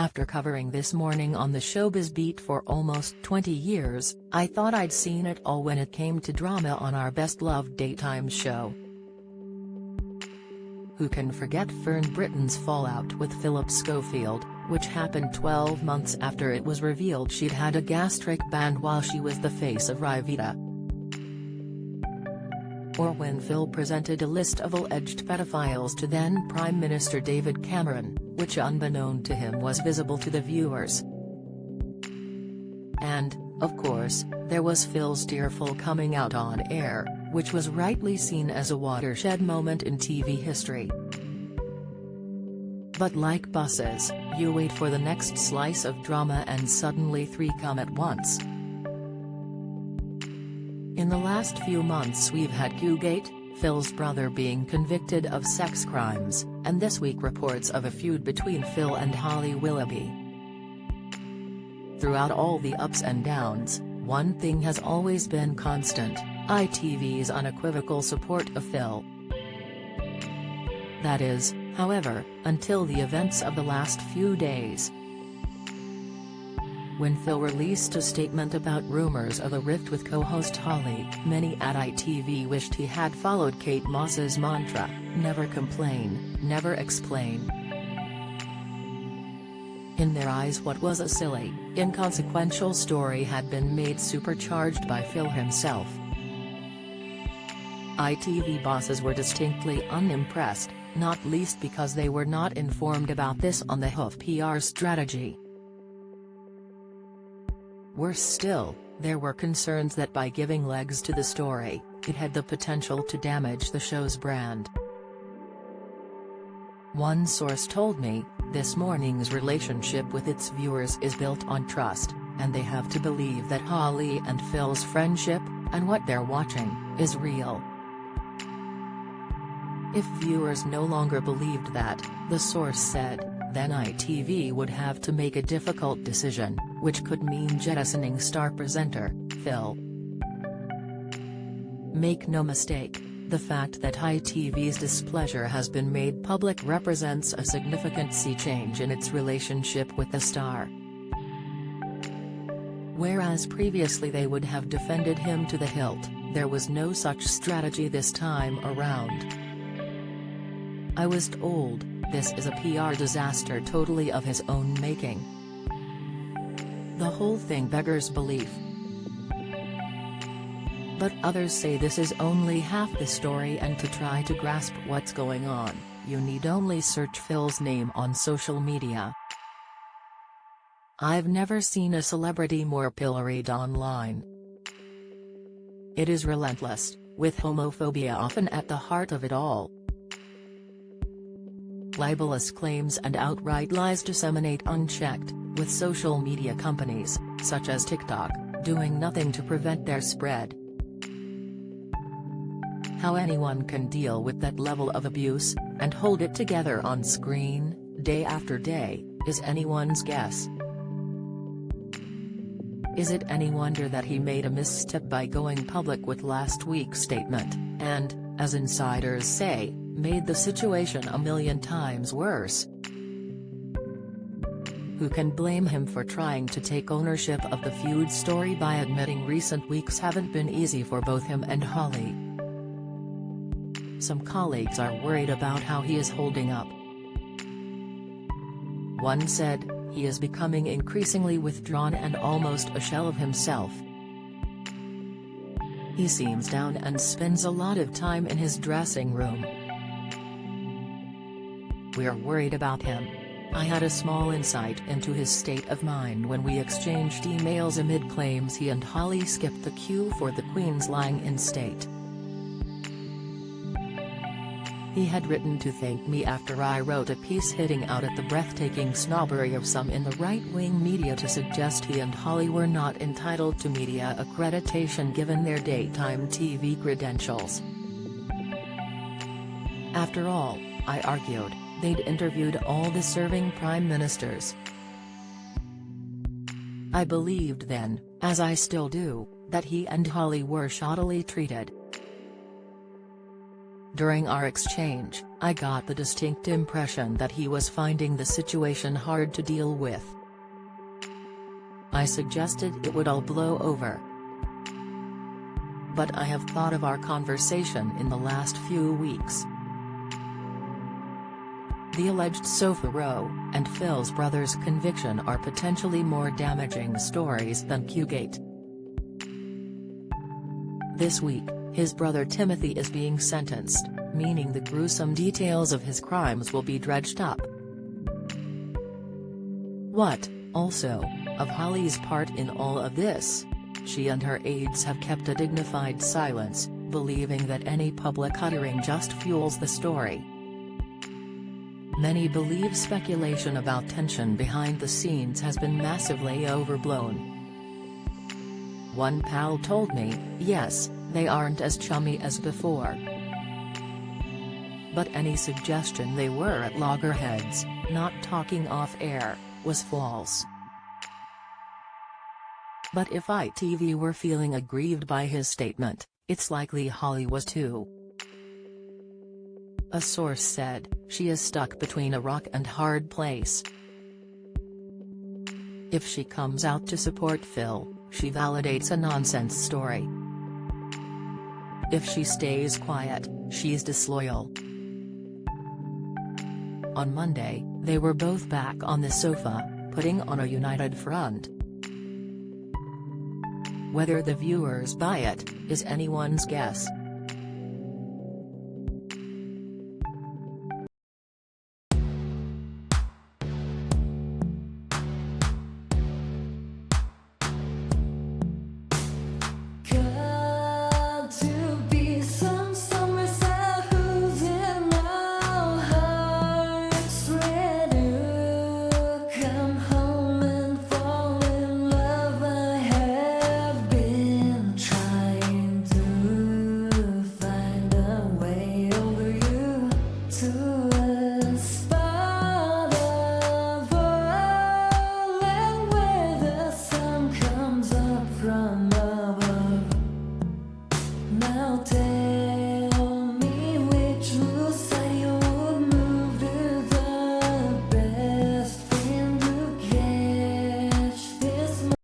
After covering This Morning on the Showbiz Beat for almost 20 years, I thought I'd seen it all when it came to drama on our best-loved daytime show. Who can forget Fern Britton's fallout with Phillip Schofield, which happened 12 months after it was revealed she'd had a gastric band while she was the face of Rivita? Or when Phil presented a list of alleged pedophiles to then Prime Minister David Cameron, which unbeknown to him was visible to the viewers. And, of course, there was Phil's tearful coming out on air, which was rightly seen as a watershed moment in TV history. But like buses, you wait for the next slice of drama and suddenly three come at once. In the last few months we've had Q-Gate, Phil's brother being convicted of sex crimes, and this week reports of a feud between Phil and Holly Willoughby. Throughout all the ups and downs, one thing has always been constant: ITV's unequivocal support of Phil. That is, however, until the events of the last few days. When Phil released a statement about rumors of a rift with co-host Holly, many at ITV wished he had followed Kate Moss's mantra, never complain, never explain. In their eyes, what was a silly, inconsequential story had been made supercharged by Phil himself. ITV bosses were distinctly unimpressed, not least because they were not informed about this on the hoof PR strategy. Worse still, there were concerns that by giving legs to the story, it had the potential to damage the show's brand. One source told me, This Morning's relationship with its viewers is built on trust, and they have to believe that Holly and Phil's friendship, and what they're watching, is real. If viewers no longer believed that, the source said, then ITV would have to make a difficult decision, which could mean jettisoning star presenter, Phil. Make no mistake, the fact that ITV's displeasure has been made public represents a significant sea change in its relationship with the star. Whereas previously they would have defended him to the hilt, there was no such strategy this time around. I was told, this is a PR disaster totally of his own making. The whole thing beggars belief. But others say this is only half the story, and to try to grasp what's going on, you need only search Phil's name on social media. I've never seen a celebrity more pilloried online. It is relentless, with homophobia often at the heart of it all. Libelous claims and outright lies disseminate unchecked, with social media companies, such as TikTok, doing nothing to prevent their spread. How anyone can deal with that level of abuse, and hold it together on screen, day after day, is anyone's guess. Is it any wonder that he made a misstep by going public with last week's statement, and, as insiders say, made the situation a million times worse? Who can blame him for trying to take ownership of the feud story by admitting recent weeks haven't been easy for both him and Holly? Some colleagues are worried about how he is holding up. One said, he is becoming increasingly withdrawn and almost a shell of himself. He seems down and spends a lot of time in his dressing room. We're worried about him. I had a small insight into his state of mind when we exchanged emails amid claims he and Holly skipped the queue for the Queen's lying in state. He had written to thank me after I wrote a piece hitting out at the breathtaking snobbery of some in the right-wing media to suggest he and Holly were not entitled to media accreditation given their daytime TV credentials. After all, I argued, they'd interviewed all the serving prime ministers. I believed then, as I still do, that he and Holly were shoddily treated. During our exchange, I got the distinct impression that he was finding the situation hard to deal with. I suggested it would all blow over. But I have thought of our conversation in the last few weeks. The alleged sofa row, and Phil's brother's conviction are potentially more damaging stories than Qgate. This week, his brother Timothy is being sentenced, meaning the gruesome details of his crimes will be dredged up. What, also, of Holly's part in all of this? She and her aides have kept a dignified silence, believing that any public uttering just fuels the story. Many believe speculation about tension behind the scenes has been massively overblown. One pal told me, yes, they aren't as chummy as before. But any suggestion they were at loggerheads, not talking off-air, was false. But if ITV were feeling aggrieved by his statement, it's likely Holly was too. A source said, she is stuck between a rock and hard place. If she comes out to support Phil, she validates a nonsense story. If she stays quiet, she's disloyal. On Monday, they were both back on the sofa, putting on a united front. Whether the viewers buy it, is anyone's guess. Now take